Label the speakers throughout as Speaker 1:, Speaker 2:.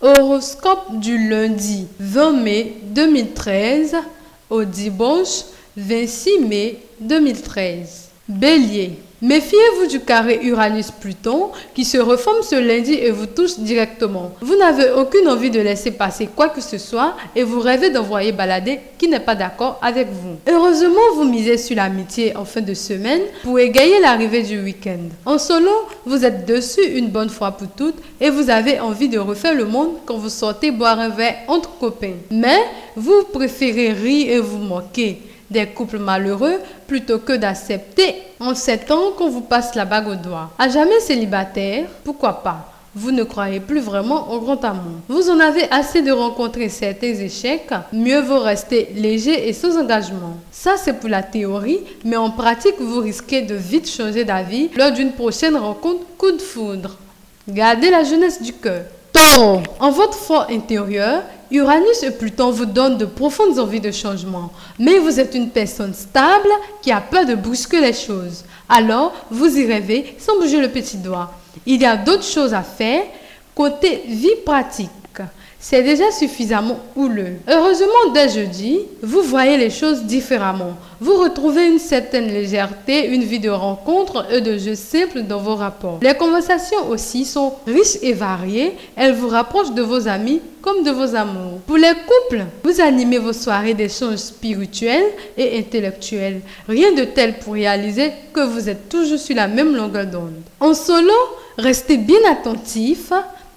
Speaker 1: Horoscope du lundi 20 mai 2013 au dimanche 26 mai 2013. Bélier. Méfiez-vous du carré Uranus-Pluton qui se reforme ce lundi et vous touche directement. Vous n'avez aucune envie de laisser passer quoi que ce soit et vous rêvez d'envoyer balader qui n'est pas d'accord avec vous. Heureusement, vous misez sur l'amitié en fin de semaine pour égayer l'arrivée du week-end. En solo, vous êtes dessus une bonne fois pour toutes et vous avez envie de refaire le monde quand vous sortez boire un verre entre copains. Mais vous préférez rire et vous moquer des couples malheureux plutôt que d'accepter en ces temps qu'on vous passe la bague au doigt. À jamais célibataire, pourquoi pas? Vous ne croyez plus vraiment au grand amour. Vous en avez assez de rencontrer certains échecs, mieux vaut rester léger et sans engagement. Ça c'est pour la théorie, mais en pratique vous risquez de vite changer d'avis lors d'une prochaine rencontre coup de foudre. Gardez la jeunesse du cœur. Taureau. En votre fort intérieur, Uranus et Pluton vous donnent de profondes envies de changement, mais vous êtes une personne stable qui a peur de brusquer les choses. Alors, vous y rêvez sans bouger le petit doigt. Il y a d'autres choses à faire. Côté vie pratique, c'est déjà suffisamment houleux. Heureusement, dès jeudi, vous voyez les choses différemment. Vous retrouvez une certaine légèreté, une vie de rencontres et de jeux simples dans vos rapports. Les conversations aussi sont riches et variées. Elles vous rapprochent de vos amis comme de vos amours. Pour les couples, vous animez vos soirées d'échanges spirituels et intellectuels. Rien de tel pour réaliser que vous êtes toujours sur la même longueur d'onde. En solo, restez bien attentif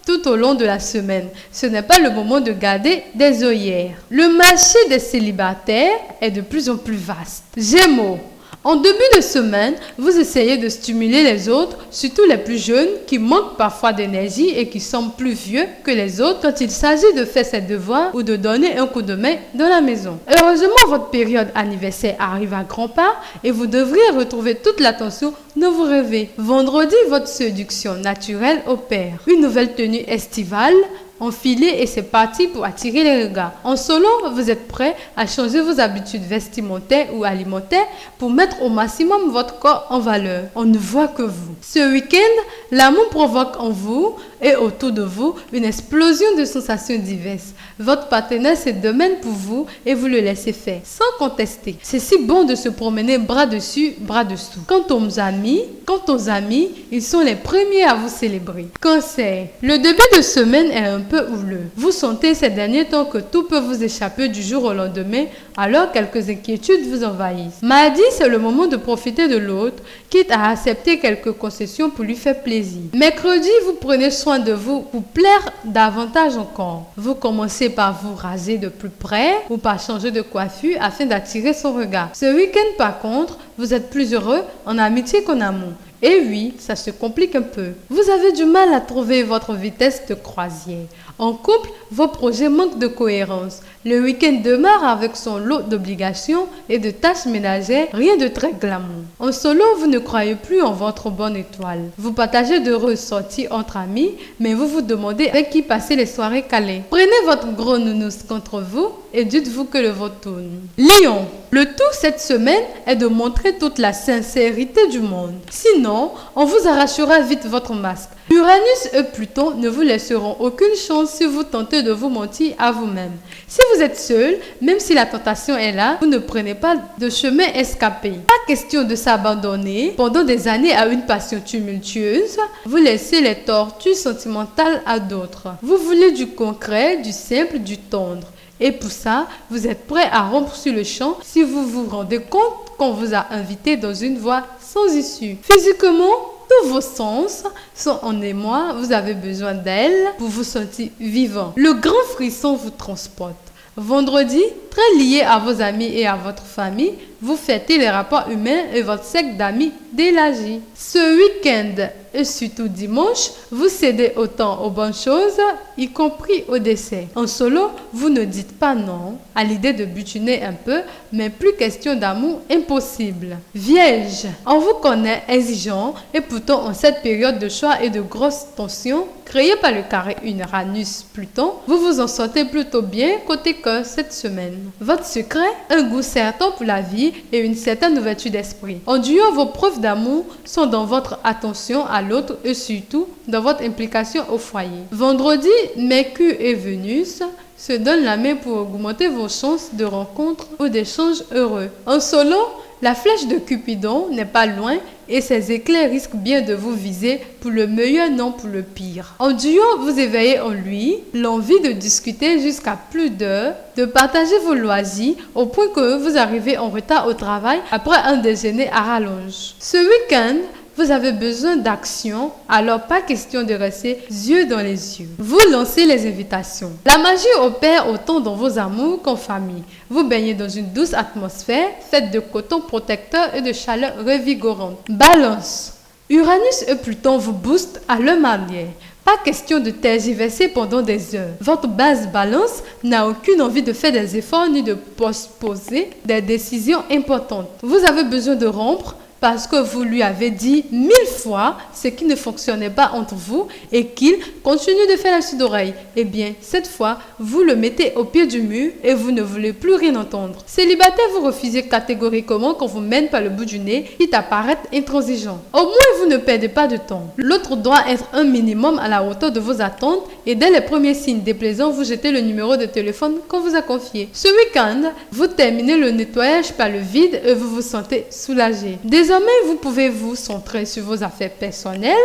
Speaker 1: tout au long de la semaine. Ce n'est pas le moment de garder des œillères. Le marché des célibataires est de plus en plus vaste. Gémeaux. En début de semaine, vous essayez de stimuler les autres, surtout les plus jeunes qui manquent parfois d'énergie et qui semblent plus vieux que les autres quand il s'agit de faire ses devoirs ou de donner un coup de main dans la maison. Heureusement, votre période anniversaire arrive à grands pas et vous devriez retrouver toute l'attention dont vous rêvez. Vendredi, votre séduction naturelle opère. Une nouvelle tenue estivale enfilez et c'est parti pour attirer les regards. En solo, vous êtes prêt à changer vos habitudes vestimentaires ou alimentaires pour mettre au maximum votre corps en valeur. On ne voit que vous. Ce week-end, l'amour provoque en vous et autour de vous une explosion de sensations diverses. Votre partenaire se demande pour vous et vous le laissez faire sans contester. C'est si bon de se promener bras dessus, bras dessous. Quant aux amis, ils sont les premiers à vous célébrer. Cancer. Le début de semaine est un peu houleux. Vous sentez ces derniers temps que tout peut vous échapper du jour au lendemain, alors quelques inquiétudes vous envahissent. Mardi, c'est le moment de profiter de l'autre, quitte à accepter quelques concessions pour lui faire plaisir. Mercredi, vous prenez soin de vous pour plaire davantage encore. Vous commencez par vous raser de plus près ou par changer de coiffure afin d'attirer son regard. Ce week-end, par contre, vous êtes plus heureux en amitié qu'en amour. Et oui, ça se complique un peu. Vous avez du mal à trouver votre vitesse de croisière. En couple, vos projets manquent de cohérence. Le week-end démarre avec son lot d'obligations et de tâches ménagères, rien de très glamour. En solo, vous ne croyez plus en votre bonne étoile. Vous partagez d'heureuses sorties entre amis, mais vous vous demandez avec qui passer les soirées calées. Prenez votre gros nounours contre vous et dites-vous que le vôtre tourne. Lion. Le tout cette semaine est de montrer toute la sincérité du monde. Sinon, on vous arrachera vite votre masque. Uranus et Pluton ne vous laisseront aucune chance si vous tentez de vous mentir à vous-même. Si vous êtes seul, même si la tentation est là, vous ne prenez pas de chemin escapé. Pas question de s'abandonner pendant des années à une passion tumultueuse. Vous laissez les tortures sentimentales à d'autres. Vous voulez du concret, du simple, du tendre. Et pour ça, vous êtes prêt à rompre sur le champ si vous vous rendez compte qu'on vous a invité dans une voie sans issue. Physiquement, tous vos sens sont en émoi, vous avez besoin d'elle pour vous sentir vivant. Le grand frisson vous transporte. Vendredi, très lié à vos amis et à votre famille, vous fêtez les rapports humains et votre cercle d'amis d'élargi. Ce week-end et surtout dimanche, vous cédez autant aux bonnes choses, y compris au dessert. En solo, vous ne dites pas non à l'idée de butiner un peu, mais plus question d'amour impossible. Vierge, on vous connaît exigeant et pourtant en cette période de choix et de grosses tensions créée par le carré Uranus-Pluton, vous vous en sortez plutôt bien côté cœur cette semaine. Votre secret, un goût certain pour la vie et une certaine ouverture d'esprit. En duo, vos preuves d'amour sont dans votre attention à l'autre et surtout dans votre implication au foyer. Vendredi, Mercure et Vénus se donnent la main pour augmenter vos chances de rencontres ou d'échanges heureux. En solo, la flèche de Cupidon n'est pas loin et ses éclairs risquent bien de vous viser pour le meilleur, non pour le pire. En duo, vous éveillez en lui l'envie de discuter jusqu'à plus d'heures, de partager vos loisirs au point que vous arrivez en retard au travail après un déjeuner à rallonge. Ce week-end, vous avez besoin d'action, alors pas question de rester yeux dans les yeux. Vous lancez les invitations. La magie opère autant dans vos amours qu'en famille. Vous baignez dans une douce atmosphère faite de coton protecteur et de chaleur revigorante. Balance. Uranus et Pluton vous boostent à leur manière. Pas question de tergiverser pendant des heures. Votre base balance n'a aucune envie de faire des efforts ni de postposer des décisions importantes. Vous avez besoin de rompre parce que vous lui avez dit 1000 fois ce qui ne fonctionnait pas entre vous et qu'il continue de faire la sourde oreille. Eh bien, cette fois, vous le mettez au pied du mur et vous ne voulez plus rien entendre. Célibataire, vous refusez catégoriquement qu'on vous mène par le bout du nez, quitte à paraître intransigeant. Au moins, vous ne perdez pas de temps. L'autre doit être un minimum à la hauteur de vos attentes et dès les premiers signes déplaisants, vous jetez le numéro de téléphone qu'on vous a confié. Ce week-end, vous terminez le nettoyage par le vide et vous vous sentez soulagé. Désormais, vous pouvez vous centrer sur vos affaires personnelles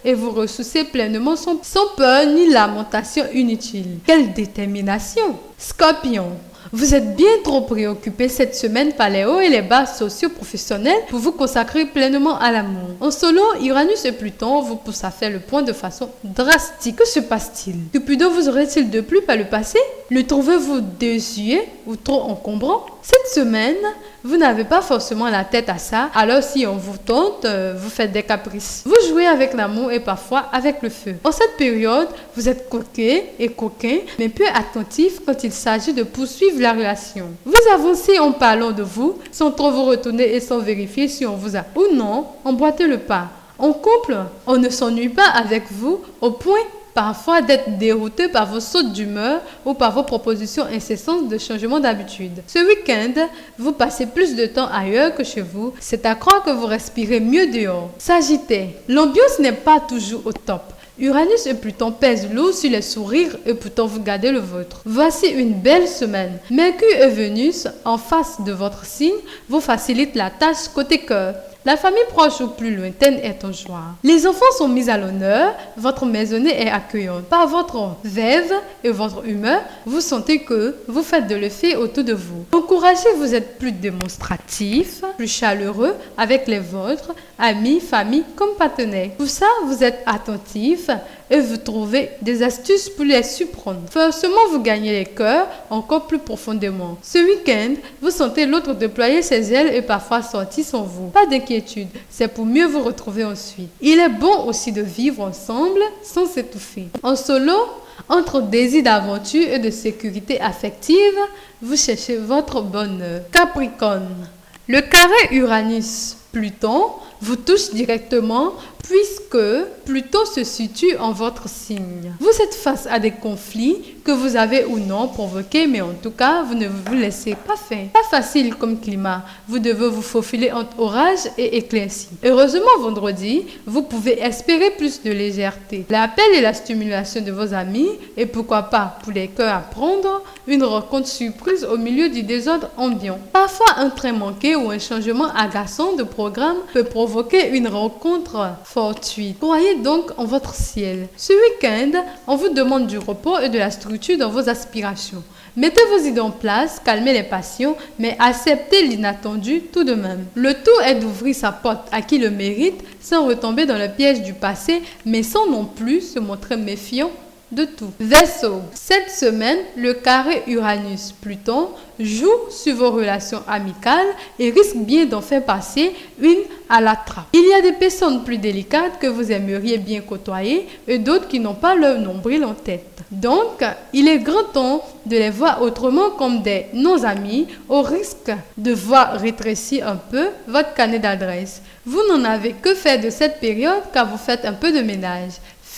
Speaker 1: et vous ressourcer pleinement sans peur ni lamentation inutile. Quelle détermination! Scorpion, vous êtes bien trop préoccupé cette semaine par les hauts et les bas socio-professionnels pour vous consacrer pleinement à l'amour. En solo, Uranus et Pluton vous poussent à faire le point de façon drastique. Que se passe-t-il? Cupidon vous aurait-il déplu par le passé? Le trouvez-vous désuet ou trop encombrant? Cette semaine, vous n'avez pas forcément la tête à ça, alors si on vous tente, vous faites des caprices. Vous jouez avec l'amour et parfois avec le feu. En cette période, vous êtes coquet et coquin, mais peu attentif quand il s'agit de poursuivre la relation. Vous avancez en parlant de vous, sans trop vous retourner et sans vérifier si on vous a ou non emboîté le pas. En couple, on ne s'ennuie pas avec vous au point parfois d'être dérouté par vos sautes d'humeur ou par vos propositions incessantes de changement d'habitude. Ce week-end, vous passez plus de temps ailleurs que chez vous. C'est à croire que vous respirez mieux dehors. Sagittaire, l'ambiance n'est pas toujours au top. Uranus et Pluton pèsent lourd sur les sourires et pourtant vous gardez le vôtre. Voici une belle semaine. Mercure et Vénus, en face de votre signe, vous facilitent la tâche côté cœur. La famille proche ou plus lointaine est en joie. Les enfants sont mis à l'honneur, votre maisonnée est accueillante. Par votre verve et votre humeur, vous sentez que vous faites de l'effet autour de vous. Encouragé, vous êtes plus démonstratif, plus chaleureux avec les vôtres, amis, famille comme partenaires. Pour ça, vous êtes attentif et vous trouvez des astuces pour les surprendre. Forcément, vous gagnez les cœurs encore plus profondément. Ce week-end, vous sentez l'autre déployer ses ailes et parfois sortir sans vous. Pas d'inquiétude, c'est pour mieux vous retrouver ensuite. Il est bon aussi de vivre ensemble sans s'étouffer. En solo, entre désir d'aventure et de sécurité affective, vous cherchez votre bonheur. Capricorne, le carré Uranus-Pluton vous touche directement puisque Pluton se situe en votre signe. Vous êtes face à des conflits que vous avez ou non provoqués, mais en tout cas, vous ne vous laissez pas faire. Pas facile comme climat. Vous devez vous faufiler entre orage et éclaircie. Heureusement, vendredi, vous pouvez espérer plus de légèreté. L'appel et la stimulation de vos amis, et pourquoi pas, pour les cœurs à prendre, une rencontre surprise au milieu du désordre ambiant. Parfois, un train manqué ou un changement agaçant de programme peut provoquer une rencontre fortuite. Croyez donc en votre ciel. Ce week-end, on vous demande du repos et de la structure dans vos aspirations. Mettez vos idées en place, calmez les passions, mais acceptez l'inattendu tout de même. Le tout est d'ouvrir sa porte à qui le mérite, sans retomber dans le piège du passé, mais sans non plus se montrer méfiant de tout. Verseau, cette semaine, le carré Uranus-Pluton joue sur vos relations amicales et risque bien d'en faire passer une à la trappe. Il y a des personnes plus délicates que vous aimeriez bien côtoyer et d'autres qui n'ont pas leur nombril en tête. Donc, il est grand temps de les voir autrement comme des non-amis au risque de voir rétrécir un peu votre carnet d'adresses. Vous n'en avez que faire de cette période car vous faites un peu de ménage.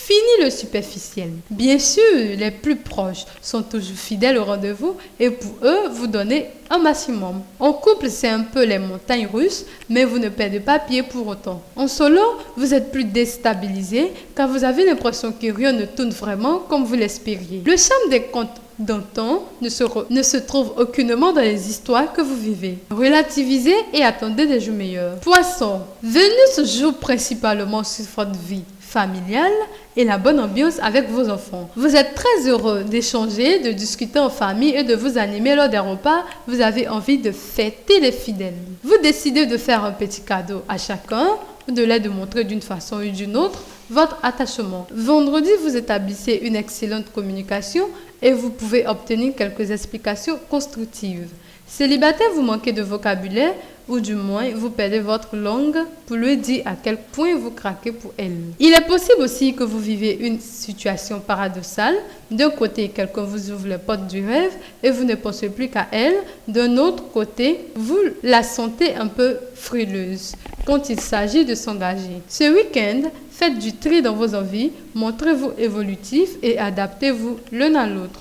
Speaker 1: Fini le superficiel. Bien sûr, les plus proches sont toujours fidèles au rendez-vous et pour eux, vous donnez un maximum. En couple, c'est un peu les montagnes russes, mais vous ne perdez pas pied pour autant. En solo, vous êtes plus déstabilisé car vous avez l'impression que rien ne tourne vraiment comme vous l'espériez. Le charme des contes d'antan ne se trouve aucunement dans les histoires que vous vivez. Relativisez et attendez des jours meilleurs. Poisson, Vénus joue principalement sur votre vie familiale et la bonne ambiance avec vos enfants. Vous êtes très heureux d'échanger, de discuter en famille et de vous animer lors des repas. Vous avez envie de fêter les fidèles. Vous décidez de faire un petit cadeau à chacun ou de les démontrer d'une façon ou d'une autre votre attachement. Vendredi, vous établissez une excellente communication et vous pouvez obtenir quelques explications constructives. Célibataire, vous manquez de vocabulaire ou du moins vous perdez votre langue pour lui dire à quel point vous craquez pour elle. Il est possible aussi que vous vivez une situation paradoxale. D'un côté, quelqu'un vous ouvre les portes du rêve et vous ne pensez plus qu'à elle. D'un autre côté, vous la sentez un peu frileuse quand il s'agit de s'engager. Ce week-end, faites du tri dans vos envies, montrez-vous évolutif et adaptez-vous l'un à l'autre.